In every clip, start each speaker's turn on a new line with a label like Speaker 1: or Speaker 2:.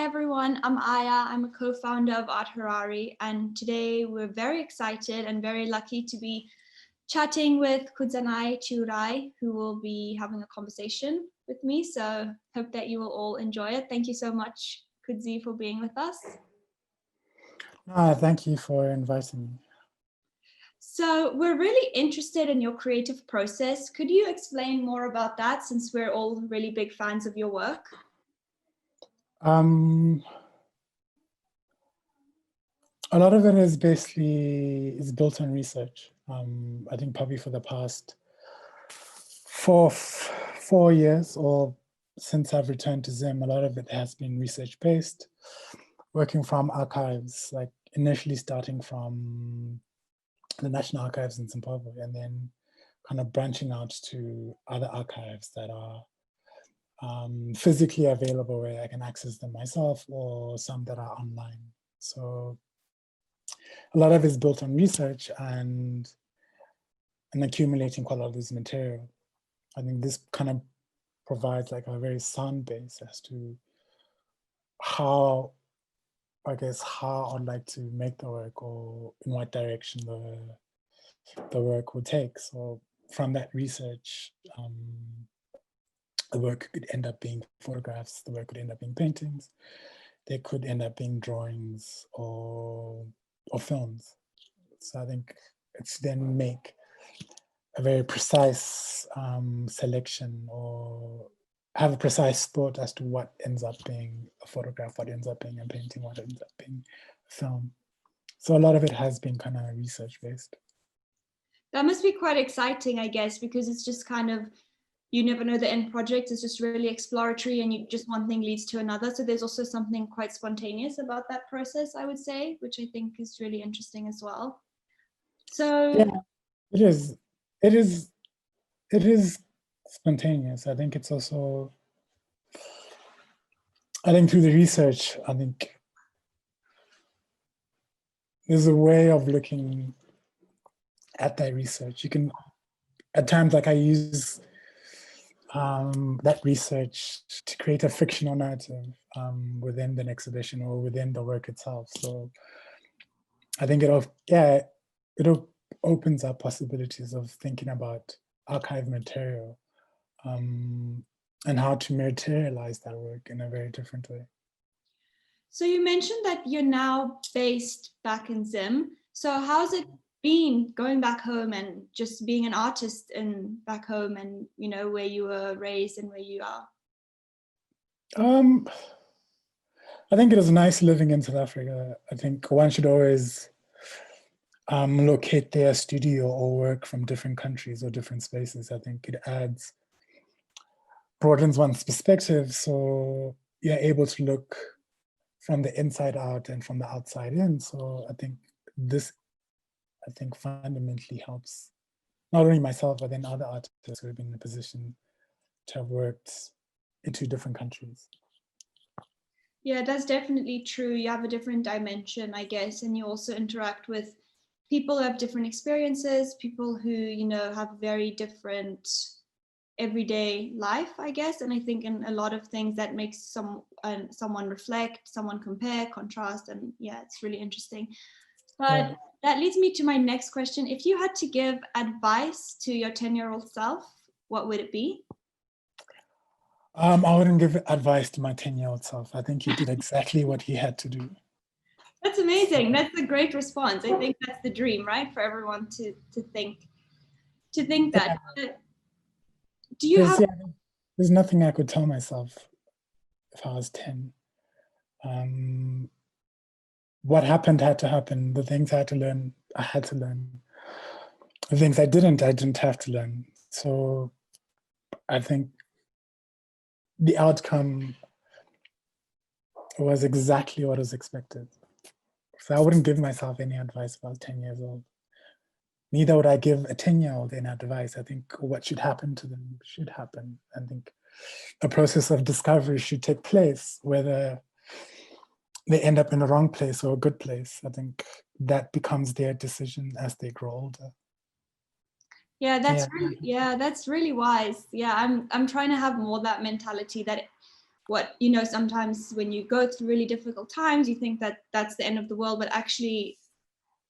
Speaker 1: Hi everyone, I'm Aya. I'm a co-founder of Art Harari, and today we're very excited and very lucky to be chatting with Kudzanai Chiurai, who will be having a conversation with me. So hope that you will all enjoy it. Thank you so much, Kudzi, for being with us.
Speaker 2: Thank you for inviting me.
Speaker 1: So we're really interested in your creative process. Could you explain more about that, since we're all really big fans of your work?
Speaker 2: A lot of it is basically built on research. I think probably for the past four years, or since I've returned to Zim, a lot of it has been research-based, working from archives, like initially starting from the National Archives in Zimbabwe, and then kind of branching out to other archives that are physically available where I can access them myself, or some that are online. So a lot of it is built on research and accumulating quite a lot of this material. I think this kind of provides like a very sound base as to how, I guess, how I'd like to make the work, or in what direction the work would take. So from that research, the work could end up being photographs, the work could end up being paintings, they could end up being drawings or films. So I think it's then make a very precise selection, or have a precise thought as to what ends up being a photograph, what ends up being a painting, what ends up being a film. So a lot of it has been kind of research-based.
Speaker 1: That must be quite exciting, I guess, because it's just kind of, you never know the end project. It's just really exploratory, and you just one thing leads to another. So there's also something quite spontaneous about that process, I would say, which I think is really interesting as well. So
Speaker 2: yeah, it is spontaneous. I think it's also, I think through the research, I think there's a way of looking at that research. You can, at times, like I use that research to create a fictional narrative within an exhibition or within the work itself. So I think it opens up possibilities of thinking about archive material and how to materialize that work in a very different way.
Speaker 1: So you mentioned that you're now based back in Zim. So how's it been going back home and just being an artist in back home, and you know where you were raised and where you are?
Speaker 2: I think it is nice living in South Africa. I think one should always locate their studio or work from different countries or different spaces. I think it broadens one's perspective, so you're able to look from the inside out and from the outside in. So I think this, fundamentally helps not only myself, but then other artists who have been in a position to have worked in two different countries.
Speaker 1: Yeah, that's definitely true. You have a different dimension, I guess, and you also interact with people who have different experiences, people who, you know, have very different everyday life, I guess. And I think in a lot of things that makes someone reflect, someone compare, contrast, and yeah, it's really interesting. But that leads me to my next question. If you had to give advice to your 10-year-old self, what would it be?
Speaker 2: I wouldn't give advice to my 10-year-old self. I think he did exactly what he had to do.
Speaker 1: That's amazing. That's a great response. I think that's the dream, right? For everyone to think that.
Speaker 2: Yeah.
Speaker 1: Do you have?
Speaker 2: There's nothing I could tell myself if I was 10. What happened had to happen. The things I had to learn, I had to learn. The things I didn't have to learn. So I think the outcome was exactly what was expected. So I wouldn't give myself any advice if I was 10 years old. Neither would I give a 10-year-old any advice. I think what should happen to them should happen. I think a process of discovery should take place, whether they end up in the wrong place or a good place. I think that becomes their decision as they grow older.
Speaker 1: Yeah, that's really wise. Yeah, I'm trying to have more that mentality that what, sometimes when you go through really difficult times, you think that that's the end of the world, but actually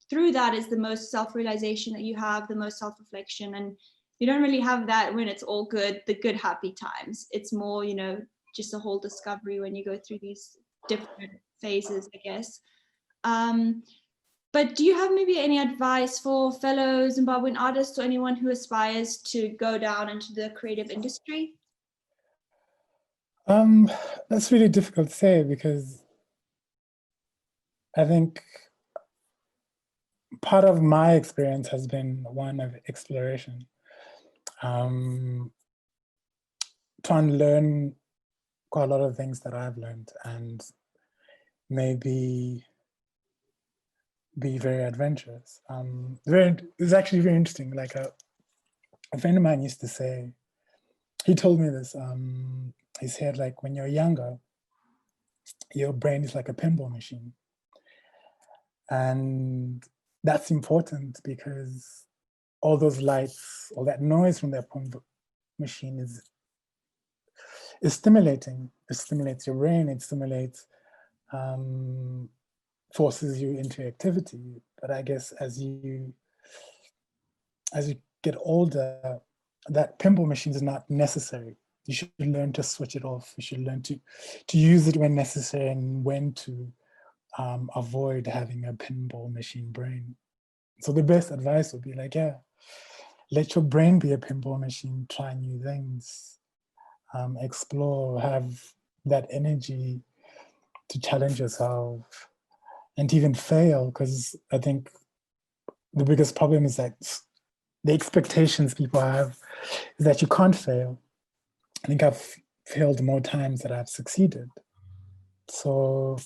Speaker 1: through that is the most self-realization that you have, the most self-reflection. And you don't really have that when it's all good, the good, happy times. It's more, just a whole discovery when you go through these different phases, I guess. But do you have maybe any advice for fellow Zimbabwean artists or anyone who aspires to go down into the creative industry?
Speaker 2: That's really difficult to say, because I think part of my experience has been one of exploration. To unlearn quite a lot of things that I've learned, and maybe be very adventurous. It's actually very interesting. Like a friend of mine used to say, he told me this, he said, like, when you're younger, your brain is like a pinball machine. And that's important, because all those lights, all that noise from that pinball machine is stimulating. It stimulates your brain, it stimulates, forces you into activity. But I guess as you get older, that pinball machine is not necessary. You should learn to switch it off. You should learn to use it when necessary, and when to avoid having a pinball machine brain. So the best advice would be like, yeah, let your brain be a pinball machine, try new things, explore, have that energy to challenge yourself and to even fail. Because I think the biggest problem is that the expectations people have is that you can't fail. I think I've failed more times than I've succeeded. So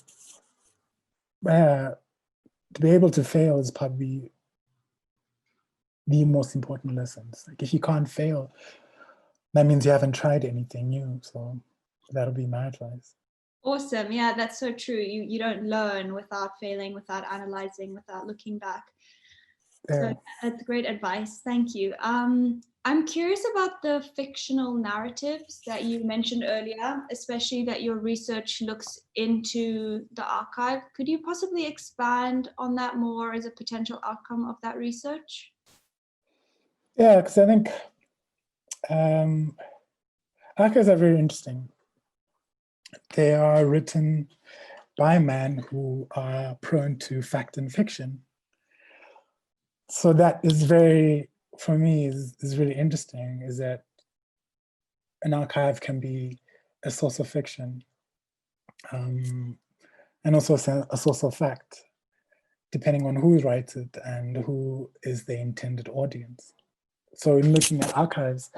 Speaker 2: to be able to fail is probably the most important lessons. Like, if you can't fail, that means you haven't tried anything new. So that'll be my advice.
Speaker 1: Awesome. Yeah, that's so true. You don't learn without failing, without analyzing, without looking back.
Speaker 2: Yeah.
Speaker 1: So that's great advice. Thank you. I'm curious about the fictional narratives that you mentioned earlier, especially that your research looks into the archive. Could you possibly expand on that more as a potential outcome of that research?
Speaker 2: Yeah, because I think archives are very interesting. They are written by men who are prone to fact and fiction. So that is very, for me, is really interesting, is that an archive can be a source of fiction, and also a source of fact, depending on who writes it and who is the intended audience. So in looking at archives,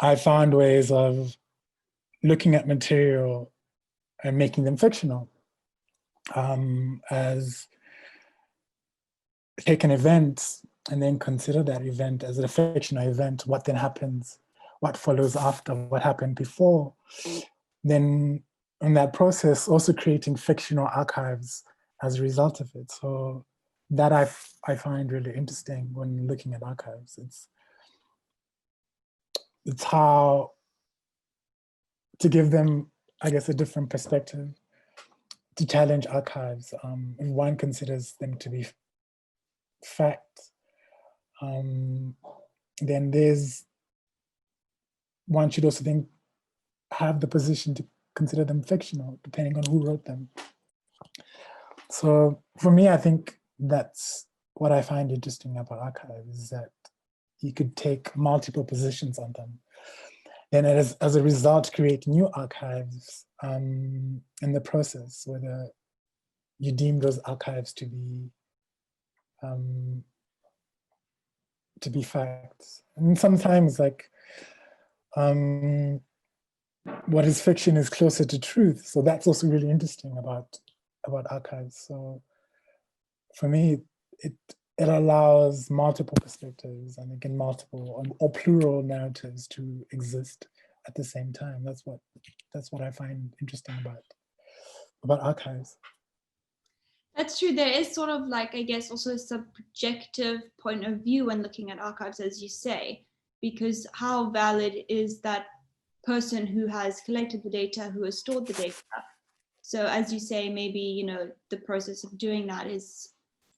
Speaker 2: I found ways of looking at material and making them fictional, as take an event and then consider that event as a fictional event, what then happens, what follows after, what happened before. Then in that process, also creating fictional archives as a result of it. So that I find really interesting when looking at archives. It's how to give them, I guess, a different perspective, to challenge archives. And one considers them to be fact, then one should also then have the position to consider them fictional, depending on who wrote them. So for me, I think that's what I find interesting about archives, is that you could take multiple positions on them, and as a result create new archives in the process, whether you deem those archives to be facts. And sometimes, like, what is fiction is closer to truth. So that's also really interesting about archives. So for me, it allows multiple perspectives, and again, multiple or plural narratives to exist at the same time. That's what I find interesting about archives.
Speaker 1: That's true. There is sort of like, I guess, also a subjective point of view when looking at archives, as you say, because how valid is that person who has collected the data, who has stored the data. So as you say, maybe, you know, the process of doing that is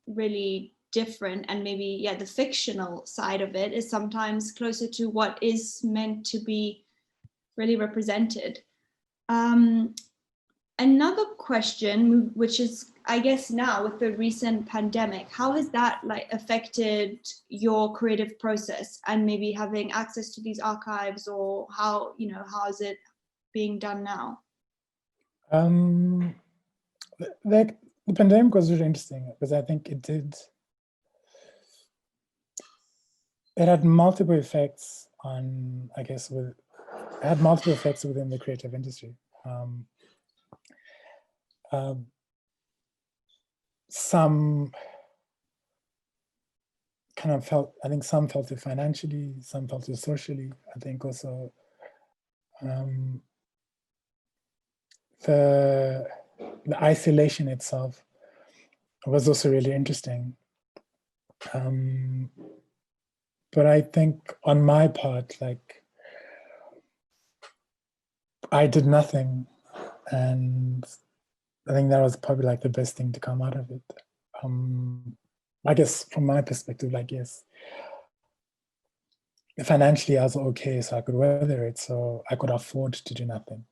Speaker 1: really different, and maybe, yeah, the fictional side of it is sometimes closer to what is meant to be really represented. Another question, which is, I guess now with the recent pandemic, how has that like affected your creative process and maybe having access to these archives, or how, you know, how is it being done now?
Speaker 2: Like the pandemic was really interesting because I think it had multiple effects on, I guess, it had multiple effects within the creative industry. Some kind of felt, I think some felt it financially, some felt it socially. I think also the isolation itself was also really interesting. But I think on my part, like, I did nothing, and I think that was probably like the best thing to come out of it. I guess from my perspective, like, yes, financially I was okay, so I could weather it, so I could afford to do nothing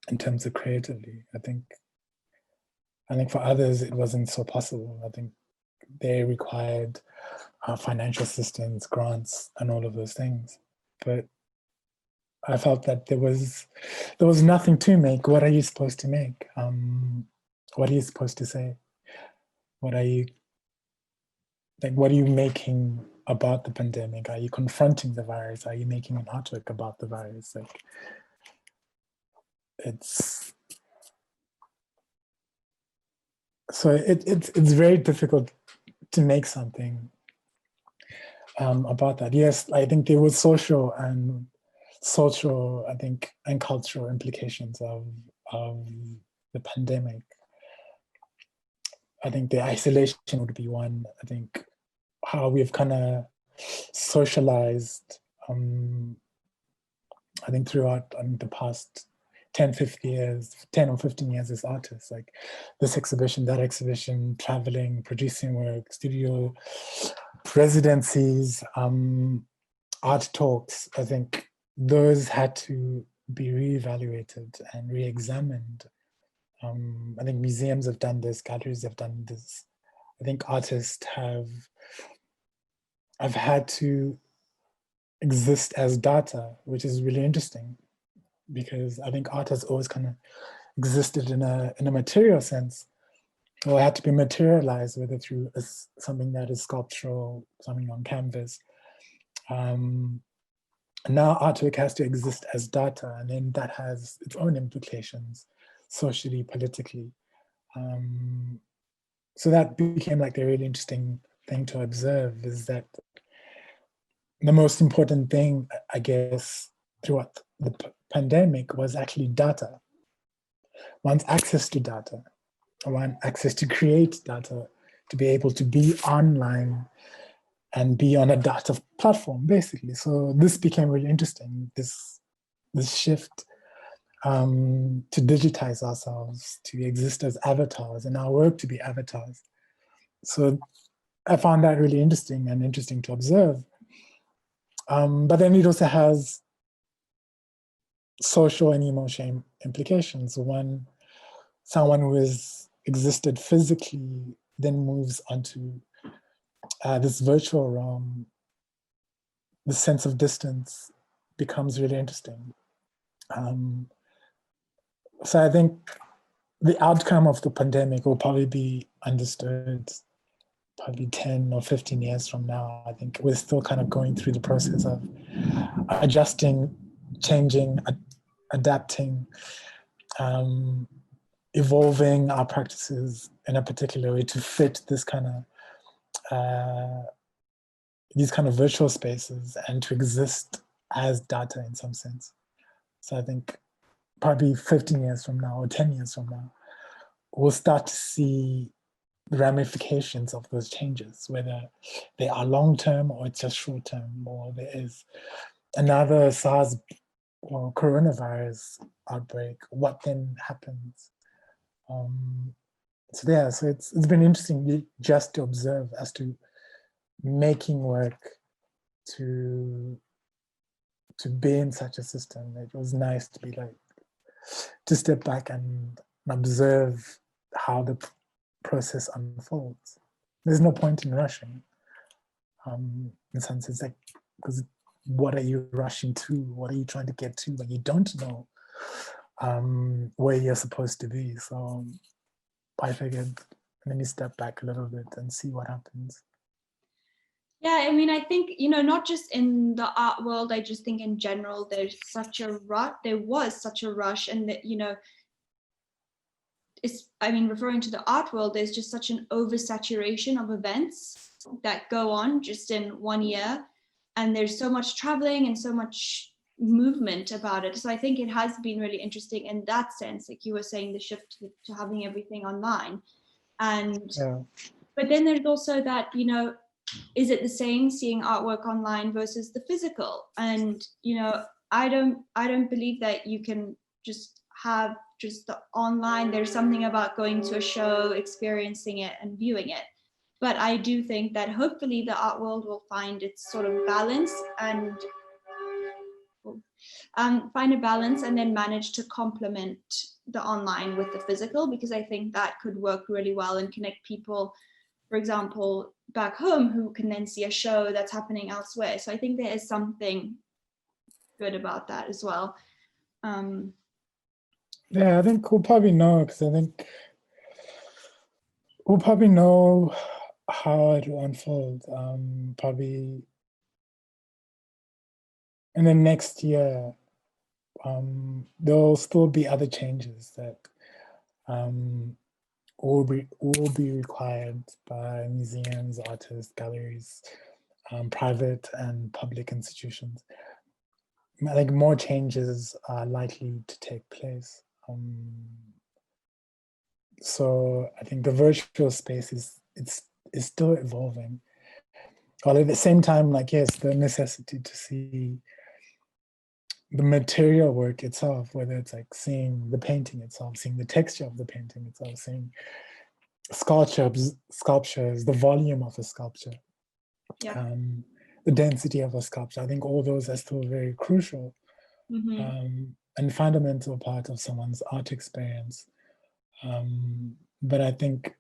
Speaker 2: in terms of creatively. I think for others it wasn't so possible. I think they required financial assistance, grants, and all of those things. But I felt that there was nothing to make. What are you supposed to make? What are you supposed to say? What are you making about the pandemic? Are you confronting the virus? Are you making an artwork about the virus? Like, it's very difficult to make something about that. Yes, I think there was social, I think, and cultural implications of the pandemic. I think the isolation would be one. I think how we've kind of socialized, I think throughout the past 10 or 15 years as artists, like this exhibition, that exhibition, traveling, producing work, studio residencies, art talks. I think those had to be reevaluated and re-examined. I think museums have done this, galleries have done this. I think artists have had to exist as data, which is really interesting, because I think art has always kind of existed in a material sense, or had to be materialized, whether through something that is sculptural, something on canvas. Now artwork has to exist as data, and then that has its own implications, socially, politically. So that became like the really interesting thing to observe, is that the most important thing, I guess, throughout the pandemic was actually data. One's access to data, one access to create data, to be able to be online and be on a data platform, basically. So this became really interesting, this shift to digitize ourselves, to exist as avatars, and our work to be avatars. So I found that really interesting to observe. But then it also has social and emotional implications. When someone who has existed physically then moves onto this virtual realm, the sense of distance becomes really interesting. So I think the outcome of the pandemic will probably be understood probably 10 or 15 years from now. I think we're still kind of going through the process of adjusting, changing, adapting, evolving our practices in a particular way to fit this kind of these kind of virtual spaces, and to exist as data in some sense. So I think probably 15 years from now or 10 years from now, we'll start to see the ramifications of those changes, whether they are long-term or it's just short-term, or there is another SARS or coronavirus outbreak, what then happens? So yeah, so it's been interesting just to observe as to making work to be in such a system. It was nice to be like, to step back and observe how the process unfolds. There's no point in rushing. In some sense, like, because what are you rushing to? What are you trying to get to when you don't know where you're supposed to be? So I figured, let me step back a little bit and see what happens.
Speaker 1: Yeah, I mean, I think, you know, not just in the art world, I just think in general, there was such a rush, and that, you know, referring to the art world, there's just such an oversaturation of events that go on just in 1 year. And there's so much traveling and so much movement about it. So I think it has been really interesting in that sense, like you were saying, the shift to having everything online. And
Speaker 2: yeah.
Speaker 1: But then there's also that, you know, is it the same seeing artwork online versus the physical? And, you know, I don't believe that you can just have just the online. There's something about going to a show, experiencing it and viewing it. But I do think that hopefully the art world will find its sort of balance and find a balance, and then manage to complement the online with the physical, because I think that could work really well and connect people, for example, back home, who can then see a show that's happening elsewhere. So I think there is something good about that as well.
Speaker 2: Yeah, I think we'll probably know, because I think we'll probably know how it will unfold, probably in the next year. There'll still be other changes that will be required by museums, artists, galleries, private and public institutions. I think more changes are likely to take place. So I think the virtual space is still evolving. While at the same time, like, yes, the necessity to see the material work itself, whether it's like seeing the painting itself, seeing the texture of the painting itself, seeing sculptures, the volume of a sculpture,
Speaker 1: Yeah.
Speaker 2: the density of a sculpture. I think all those are still very crucial and fundamental part of someone's art experience. But I think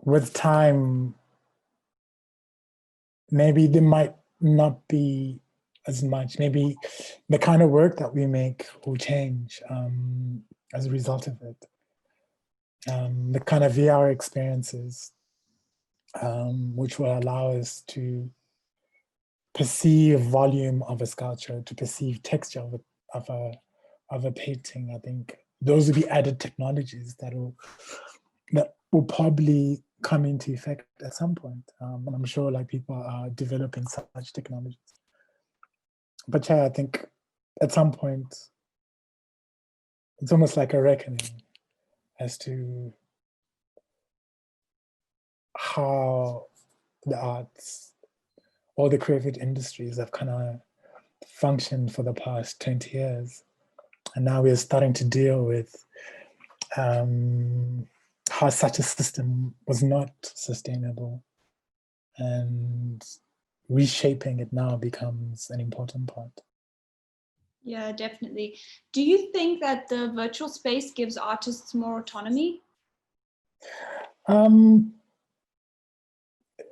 Speaker 2: with time, maybe there might not be as much. Maybe the kind of work that we make will change as a result of it. The kind of VR experiences, which will allow us to perceive volume of a sculpture, to perceive texture of a painting. I think those will be added technologies that will probably come into effect at some point. And I'm sure like people are developing such technologies. But yeah, I think at some point, it's almost like a reckoning as to how the arts or the creative industries have kind of functioned for the past 20 years. And now we're starting to deal with how such a system was not sustainable, and reshaping it now becomes an important part.
Speaker 1: Yeah, definitely. Do you think that the virtual space gives artists more autonomy?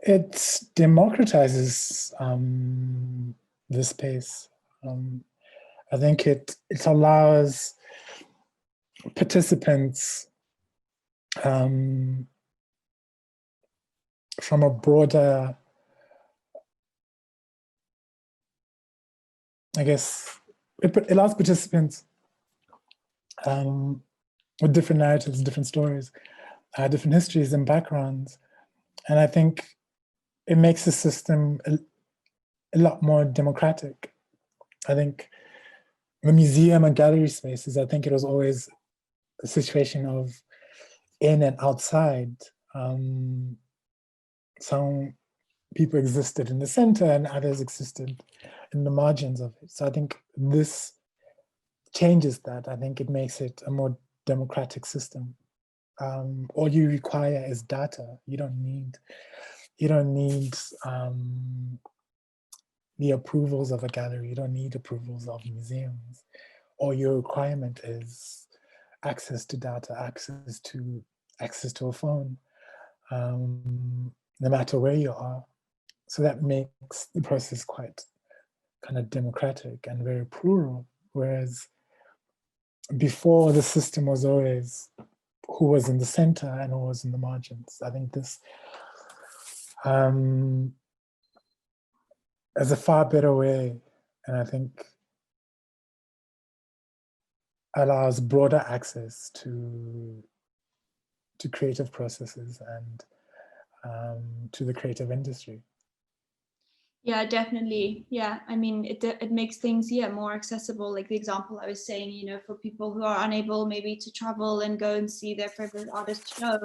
Speaker 2: It democratizes the space. I think it allows participants from a broader, I guess, it allows participants with different narratives, different stories, different histories and backgrounds. And I think it makes the system a lot more democratic. I think the museum and gallery spaces, I think it was always a situation of in and outside. Some people existed in the center and others existed in the margins of it. So I think this changes that. I think it makes it a more democratic system. All you require is data. You don't need the approvals of a gallery. You don't need approvals of museums. All your requirement is access to data, access to a phone, no matter where you are. So that makes the process quite kind of democratic and very plural. Whereas before, the system was always who was in the center and who was in the margins. I think this is a far better way, and I think allows broader access to creative processes and to the creative industry.
Speaker 1: Yeah, definitely. Yeah, I mean, it makes things, yeah, more accessible. Like the example I was saying, you know, for people who are unable maybe to travel and go and see their favorite artist show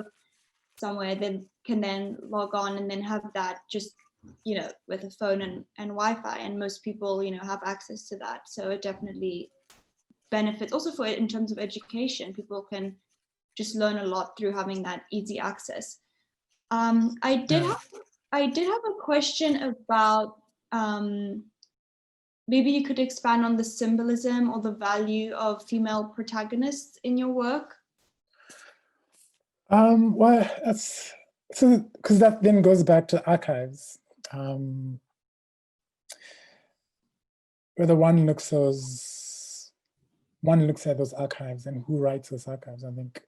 Speaker 1: somewhere, then can then log on and then have that just, you know, with a phone and Wi-Fi. And most people, you know, have access to that. So it definitely benefits also for in terms of education. People can just learn a lot through having that easy access. I did have a question about maybe you could expand on the symbolism or the value of female protagonists in your work.
Speaker 2: Well, that's so because that then goes back to archives, whether one looks at those archives and who writes those archives. I think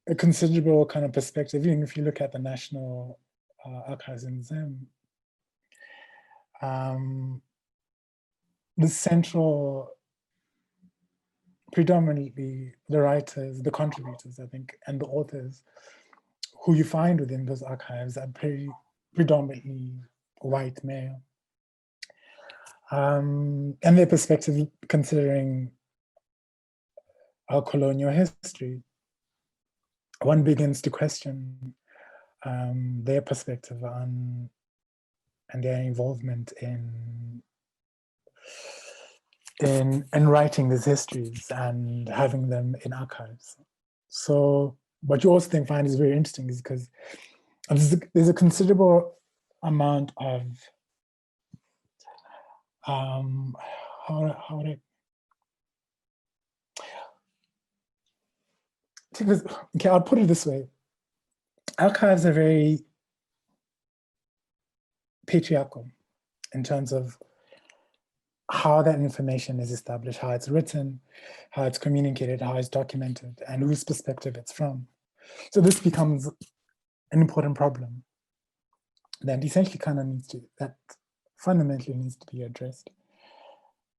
Speaker 2: a considerable kind of perspective, even if you look at the National Archives in Zim, the central, predominantly the writers, the contributors, I think, and the authors who you find within those archives are predominantly white male. And their perspective, considering our colonial history, one begins to question their perspective on and their involvement in writing these histories and having them in archives. So what you also find is very interesting is because there's a considerable amount of okay, I'll put it this way. Archives are very patriarchal in terms of how that information is established, how it's written, how it's communicated, how it's documented, and whose perspective it's from. So this becomes an important problem that essentially that fundamentally needs to be addressed.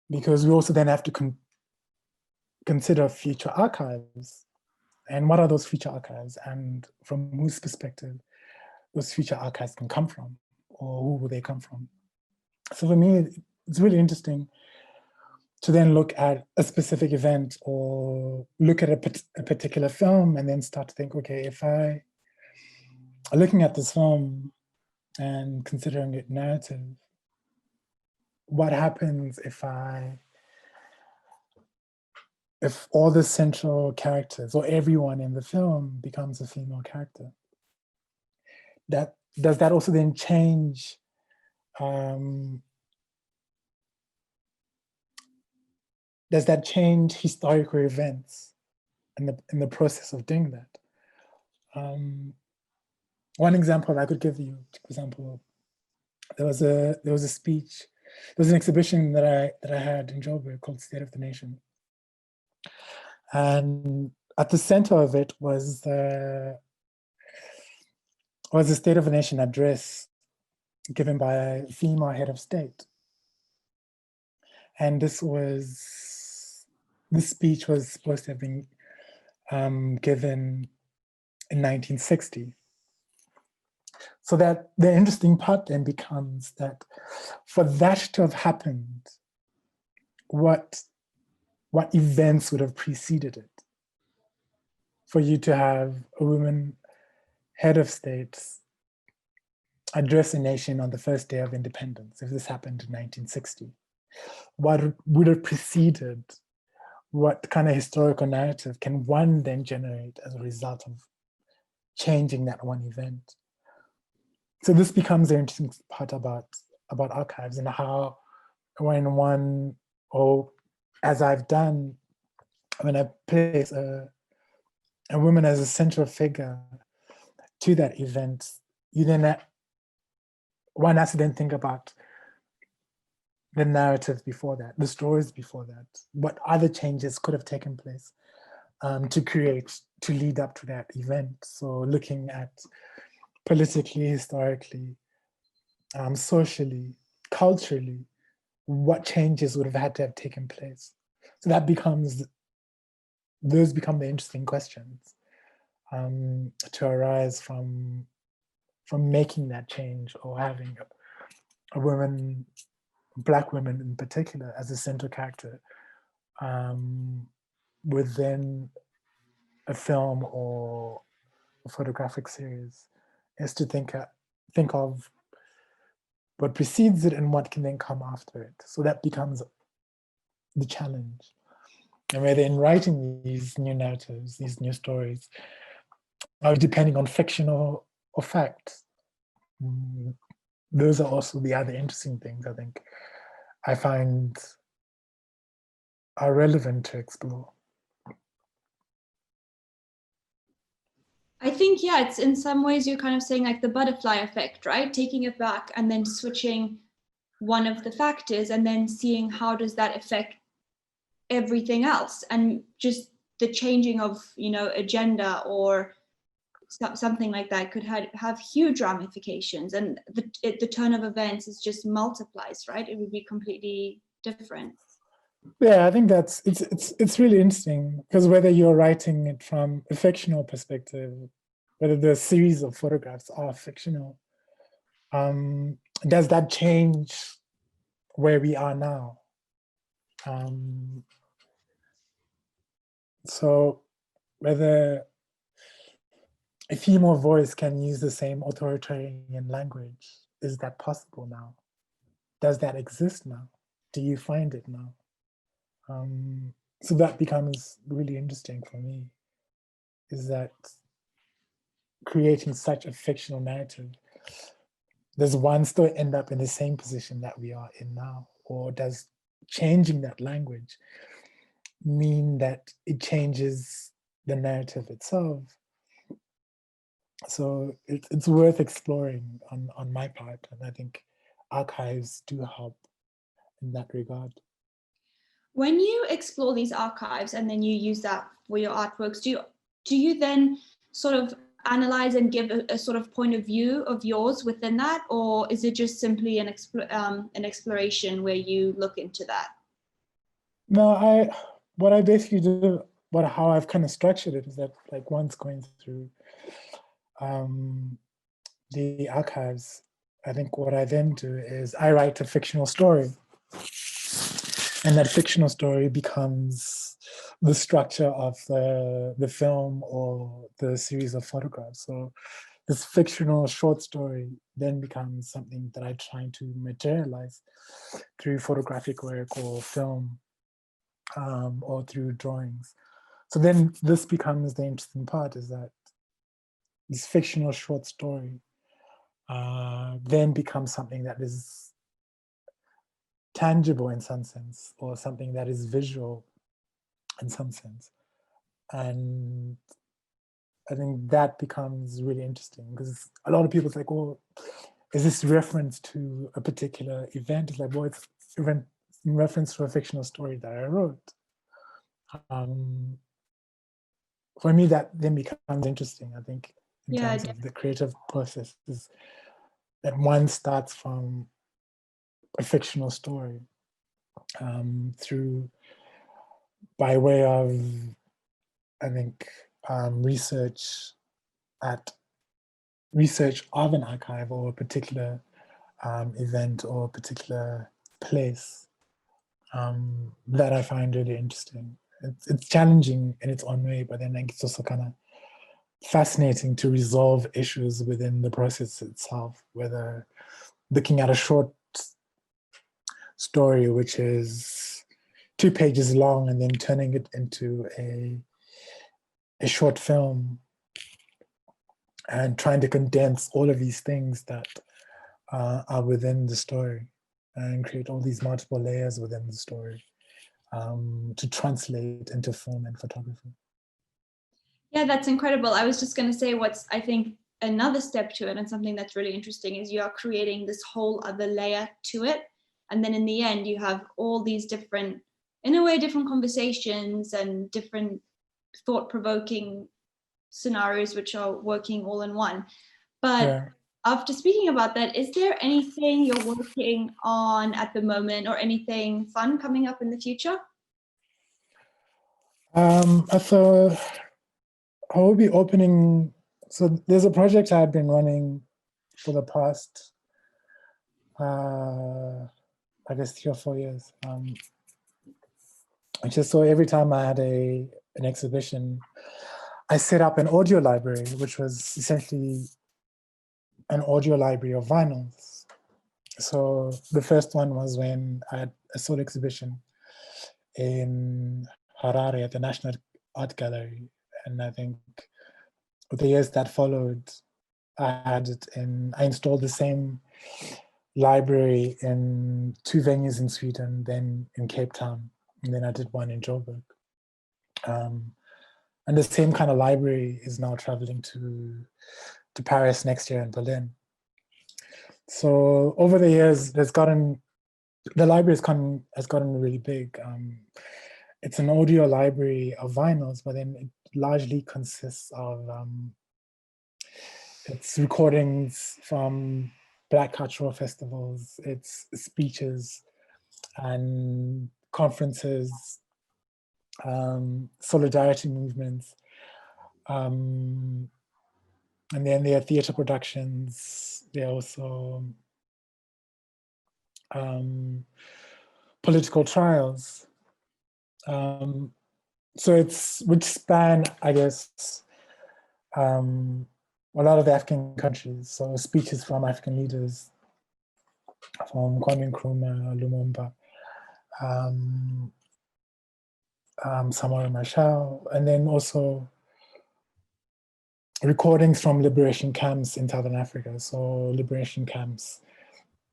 Speaker 2: Because we also then have to consider future archives. And what are those future archives? And from whose perspective those future archives can come from, or who will they come from? So for me, it's really interesting to then look at a specific event or look at a particular film and then start to think, okay, if I'm looking at this film and considering it narrative, what happens if all the central characters or everyone in the film becomes a female character? Does that also then change does that change historical events in the process of doing that? One example I could give you, for example, there was a speech, there was an exhibition that I had in Joburg called State of the Nation. And at the center of it was the State of the Nation address given by a female head of state. And this speech was supposed to have been given in 1960. So that the interesting part then becomes that for that to have happened, what events would have preceded it? For you to have a woman head of state address a nation on the first day of independence, if this happened in 1960, what would have preceded, what kind of historical narrative can one then generate as a result of changing that one event? So this becomes the interesting part about archives, and how when one, or as I've done, when I place a woman as a central figure to that event, you then, one has to then think about the narrative before that, the stories before that, what other changes could have taken place to lead up to that event. So looking at politically, historically, socially, culturally, what changes would have had to have taken place. So those become the interesting questions to arise from making that change, or having a woman, Black women in particular, as a central character within a film or a photographic series, is to think of what precedes it and what can then come after it. So that becomes the challenge. And whether in writing these new narratives, these new stories, are depending on fiction or fact. Those are also the other interesting things I think I find are relevant to explore.
Speaker 1: I think, yeah, it's in some ways you're kind of saying like the butterfly effect, right? Taking it back and then switching one of the factors and then seeing how does that affect everything else, and just the changing of, agenda or something like that could have huge ramifications, and the turn of events is just multiplies, right? It would be completely different.
Speaker 2: Yeah, I think it's really interesting, because whether you're writing it from a fictional perspective, whether the series of photographs are fictional, does that change where we are now? So whether a female voice can use the same authoritarian language, is that possible now? Does that exist now? Do you find it now? So that becomes really interesting for me, is that creating such a fictional narrative, does one still end up in the same position that we are in now? Or does changing that language mean that it changes the narrative itself? So it's worth exploring on my part, and I think archives do help in that regard.
Speaker 1: When you explore these archives and then you use that for your artworks, do you then sort of analyze and give a sort of point of view of yours within that, or is it just simply an exploration where you look into that?
Speaker 2: No, what I basically do, how I've kind of structured it, is that, like, once going through the archives, I think what I then do is I write a fictional story, and that fictional story becomes the structure of the film or the series of photographs. So this fictional short story then becomes something that I'm trying to materialize through photographic work or film, or through drawings. So then this becomes the interesting part, is that this fictional short story then becomes something that is tangible in some sense, or something that is visual in some sense. And I think that becomes really interesting, because a lot of people are like, oh, is this reference to a particular event? It's like, well, it's in reference to a fictional story that I wrote. For me, that then becomes interesting, I think, in terms of the creative process, is that one starts from a fictional story through, by way of, I think, research of an archive or a particular event or a particular place, that I find really interesting. It's challenging in its own way, but then it's also kind of fascinating to resolve issues within the process itself, whether looking at a short story, which is 2 pages long, and then turning it into a short film and trying to condense all of these things that are within the story and create all these multiple layers within the story to translate into film and photography.
Speaker 1: Yeah, that's incredible. I was just going to say what's, I think, another step to it and something that's really interesting is you are creating this whole other layer to it. And then in the end, you have all these different, in a way, different conversations and different thought-provoking scenarios which are working all in one. But
Speaker 2: Yeah.
Speaker 1: after speaking about that, is there anything you're working on at the moment or anything fun coming up in the future?
Speaker 2: So I will be opening, so there's a project I've been running for the past, I guess 3 or 4 years. Just so every time I had an exhibition, I set up an audio library, which was essentially an audio library of vinyls. So the first one was when I had a solo exhibition in Harare at the National Art Gallery. And I think the years that followed, I installed the same library in 2 venues in Sweden, then in Cape Town, and then I did one in Joburg. And the same kind of library is now traveling to Paris next year and Berlin. So over the years, the library has gotten really big. It's an audio library of vinyls, but then it largely consists of it's recordings from Black cultural festivals, it's speeches and conferences, solidarity movements, and then there are theater productions. There are also political trials. So which span, I guess, a lot of the African countries. So speeches from African leaders, from Kwame Nkrumah, Lumumba, Samora Machel, and then also recordings from liberation camps in Southern Africa. So liberation camps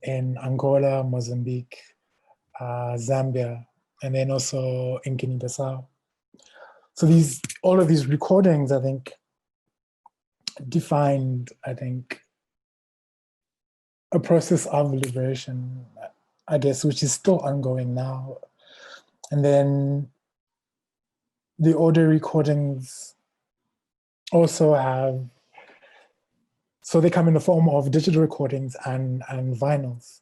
Speaker 2: in Angola, Mozambique, Zambia, and then also in Guinea-Bissau. So all of these recordings, I think, defined, a process of liberation, I guess, which is still ongoing now. And then the audio recordings also so they come in the form of digital recordings and vinyls.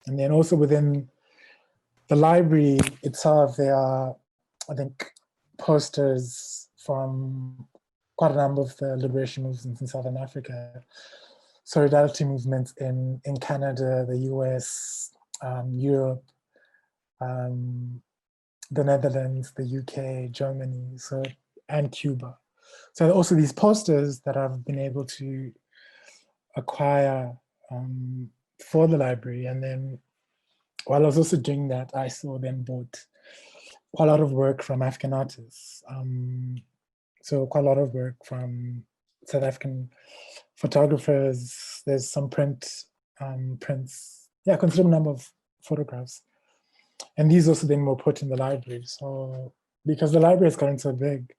Speaker 2: And then also within the library itself, there are, I think, posters from quite a number of the liberation movements in Southern Africa, solidarity movements in Canada, the US, Europe, the Netherlands, the UK, Germany, and Cuba. So also these posters that I've been able to acquire for the library. And then while I was also doing that, I also then bought quite a lot of work from African artists. So quite a lot of work from South African photographers. There's some prints, a considerable number of photographs. And these also then were put in the library. So because the library has gotten so big,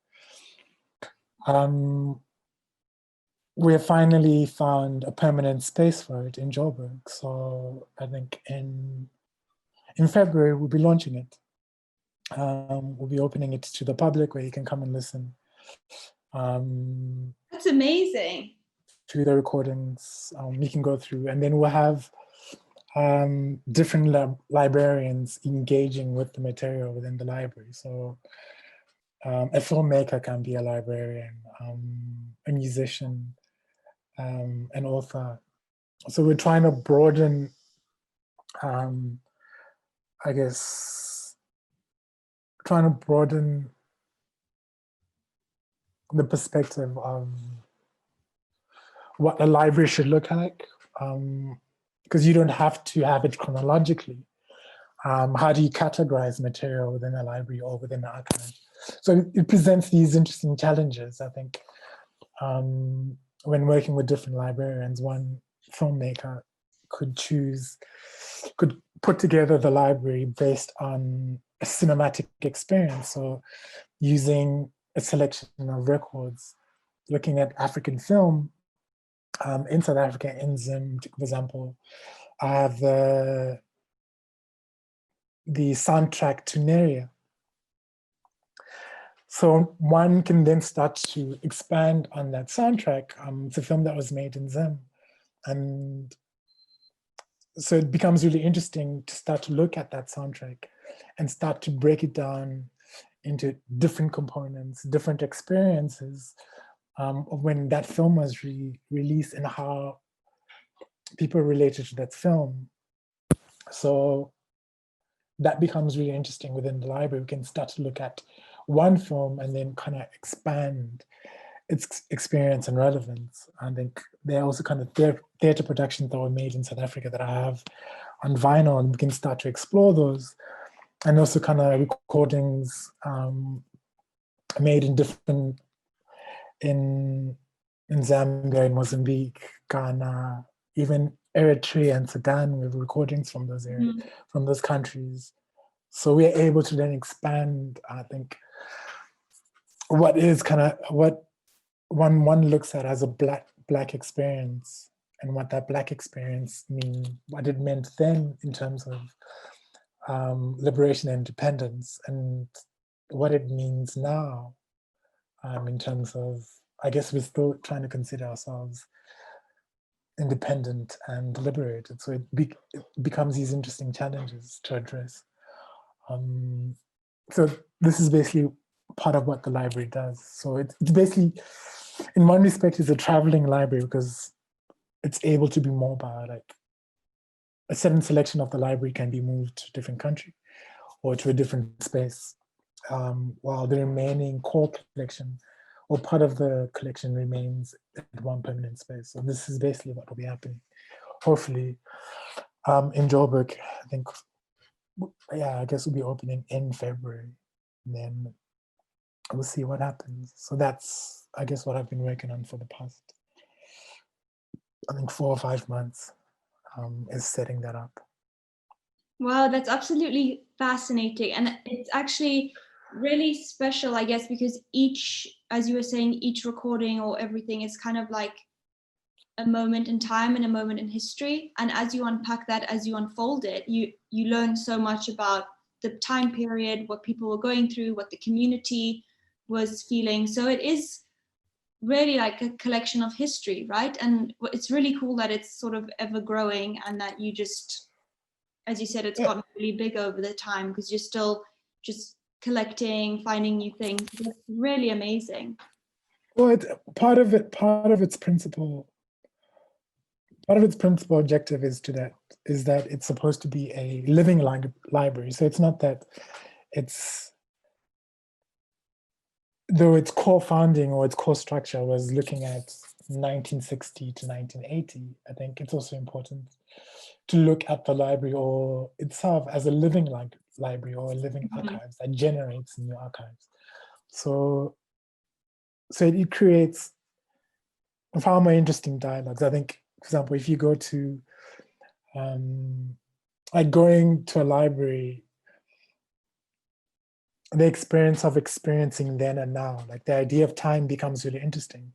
Speaker 2: we have finally found a permanent space for it in Joburg. So I think in February, we'll be launching it. We'll be opening it to the public where you can come and listen.
Speaker 1: That's amazing.
Speaker 2: To the recordings, you can go through, and then we'll have different librarians engaging with the material within the library. So a filmmaker can be a librarian, a musician, an author. So we're trying to broaden, I guess, the perspective of what a library should look like, because you don't have to have it chronologically. How do you categorize material within a library or within an archive? So it presents these interesting challenges, I think. When working with different librarians, one filmmaker could put together the library based on a cinematic experience. So using a selection of records, looking at African film in South Africa, in Zim, for example, I have the soundtrack to Neria. So one can then start to expand on that soundtrack. It's a film that was made in Zim. And so it becomes really interesting to start to look at that soundtrack and start to break it down into different components, different experiences of when that film was released and how people related to that film. So that becomes really interesting within the library. We can start to look at one film and then kind of expand its experience and relevance. I think there are also kind of theater productions that were made in South Africa that I have on vinyl, and we can start to explore those. And also kind of recordings made in different, in Zambia, in Mozambique, Ghana, even Eritrea and Sudan, with recordings from those areas, from those countries. So we're able to then expand, I think, what is kind of what one looks at as a black experience, and what that black experience means, what it meant then in terms of liberation and independence, and what it means now in terms of, I guess we're still trying to consider ourselves independent and liberated. So it becomes these interesting challenges to address. So this is basically part of what the library does. So it's basically, in one respect, it's a traveling library because it's able to be mobile. Like a certain selection of the library can be moved to a different country or to a different space, while the remaining core collection or part of the collection remains at one permanent space. So this is basically what will be happening, hopefully, in Joburg. I think, yeah, I guess we'll be opening in February, and then we'll see what happens. So that's, I guess, what I've been working on for the past, I think, 4 or 5 months, is setting that up.
Speaker 1: Wow, that's absolutely fascinating. And it's actually really special, I guess, because each, as you were saying, each recording or everything is kind of like a moment in time and a moment in history. And as you unpack that, as you unfold it, you learn so much about the time period, what people were going through, what the community was feeling. So it is really like a collection of history, right? And it's really cool that it's sort of ever growing, and that you just, as you said, it's gotten really big over the time because you're still just collecting, finding new things. It's really amazing.
Speaker 2: Well, part of its principal objective is that it's supposed to be a living library. So it's not that though its core founding or its core structure was looking at 1960 to 1980, I think it's also important to look at the library or itself as a living library or a living archives that generates new archives. So it creates far more interesting dialogues. I think, for example, if you go to, like going to a library, the experience of experiencing then and now, like the idea of time becomes really interesting.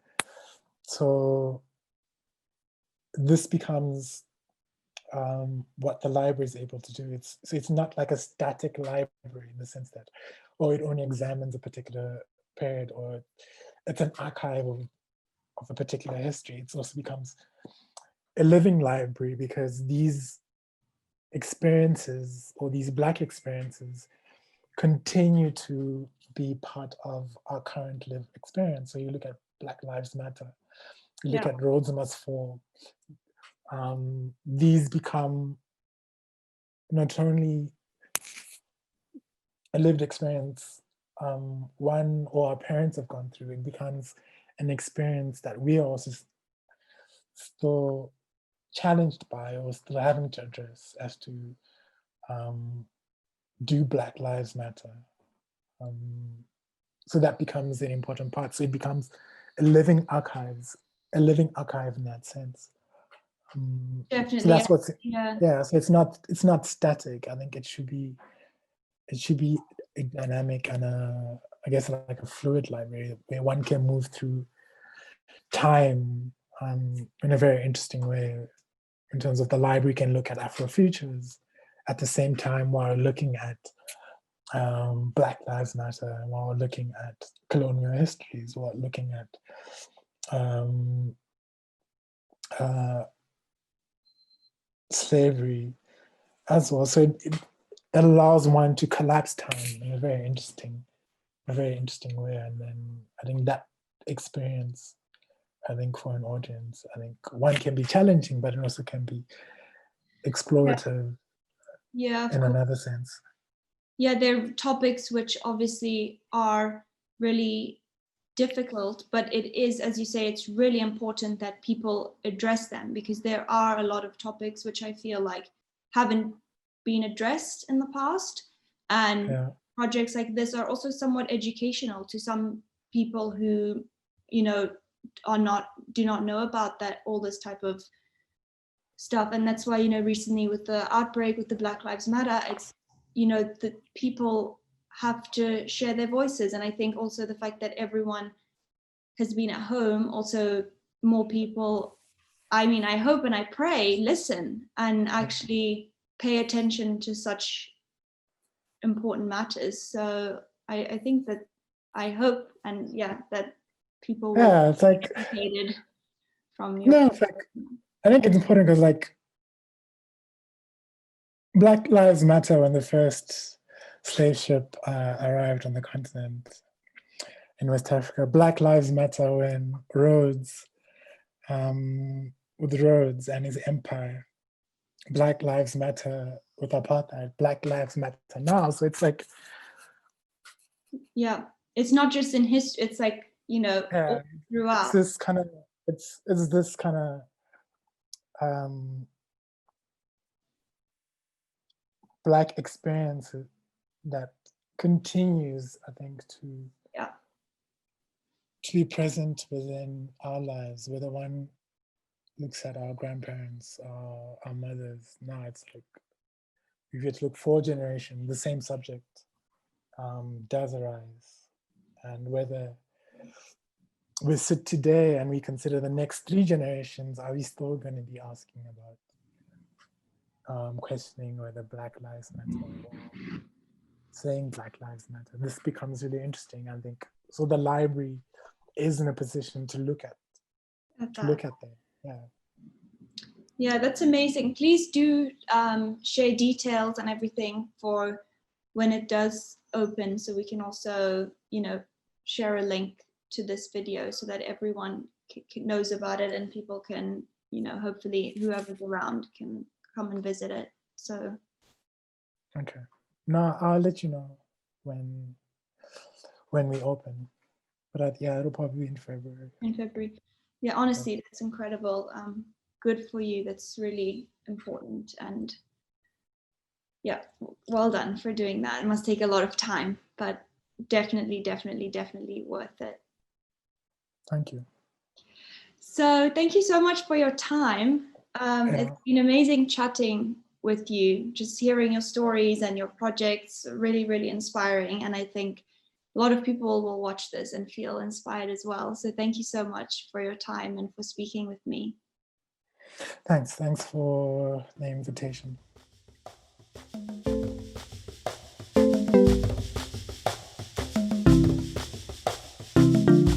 Speaker 2: So this becomes what the library is able to do. It's not like a static library in the sense that, oh, it only examines a particular period, or it's an archive of a particular history. It also becomes a living library because these experiences, or these Black experiences, continue to be part of our current lived experience. So you look at Black Lives Matter, you look at Roads Must Fall. These become not only a lived experience one or our parents have gone through, it becomes an experience that we are also still challenged by or still having to address as to do Black Lives Matter? So that becomes an important part. So it becomes a living archive in that sense.
Speaker 1: Definitely.
Speaker 2: So that's what's,
Speaker 1: yeah.
Speaker 2: So it's not static. I think it should be a dynamic and I guess like a fluid library where one can move through time in a very interesting way. In terms of the library can look at Afrofutures at the same time while looking at Black Lives Matter, while looking at colonial histories, while looking at slavery as well. So it allows one to collapse time in a very interesting way. And then I think that experience, I think for an audience, I think one can be challenging, but it also can be explorative in another sense.
Speaker 1: Yeah, there are topics which obviously are really difficult, but it is, as you say, it's really important that people address them, because there are a lot of topics which I feel like haven't been addressed in the past. And projects like this are also somewhat educational to some people who, you know, do not know about that, all this type of stuff. And that's why, you know, recently with the outbreak with the Black Lives Matter, it's, you know, that people have to share their voices. And I think also the fact that everyone has been at home, also more people, I mean, I hope and I pray, listen and actually pay attention to such important matters. So I think that, I hope, and that people will
Speaker 2: it's like
Speaker 1: be educated from your
Speaker 2: it's like, I think it's important because like Black Lives Matter when the first slave ship arrived on the continent in West Africa. Black Lives Matter when Rhodes, with Rhodes and his empire. Black Lives Matter with apartheid. Black Lives Matter now. So it's like,
Speaker 1: it's not just in history. It's like, you know, all throughout.
Speaker 2: It's this kind of, it's this kind of Black experience that continues, I think, to be present within our lives, whether one looks at our grandparents, our mothers. Now it's like, if you look 4 generations, the same subject does arise. And whether we sit today and we consider the next 3 generations, are we still going to be asking about questioning whether Black Lives Matter or saying Black Lives Matter? This becomes really interesting, I think. So the library is in a position to look at that.
Speaker 1: Yeah, that's amazing. Please do share details and everything for when it does open, so we can also, you know, share a link to this video so that everyone knows about it and people can, you know, hopefully whoever's around can come and visit it. So
Speaker 2: okay, no, I'll let you know when we open, but it'll probably be in February.
Speaker 1: Yeah, honestly, that's incredible. Good for you. That's really important, and well done for doing that. It must take a lot of time, but definitely worth it.
Speaker 2: Thank you.
Speaker 1: So thank you so much for your time. It's been amazing chatting with you, just hearing your stories and your projects, really inspiring. And I think a lot of people will watch this and feel inspired as well. So thank you so much for your time and for speaking with me.
Speaker 2: Thanks for the invitation.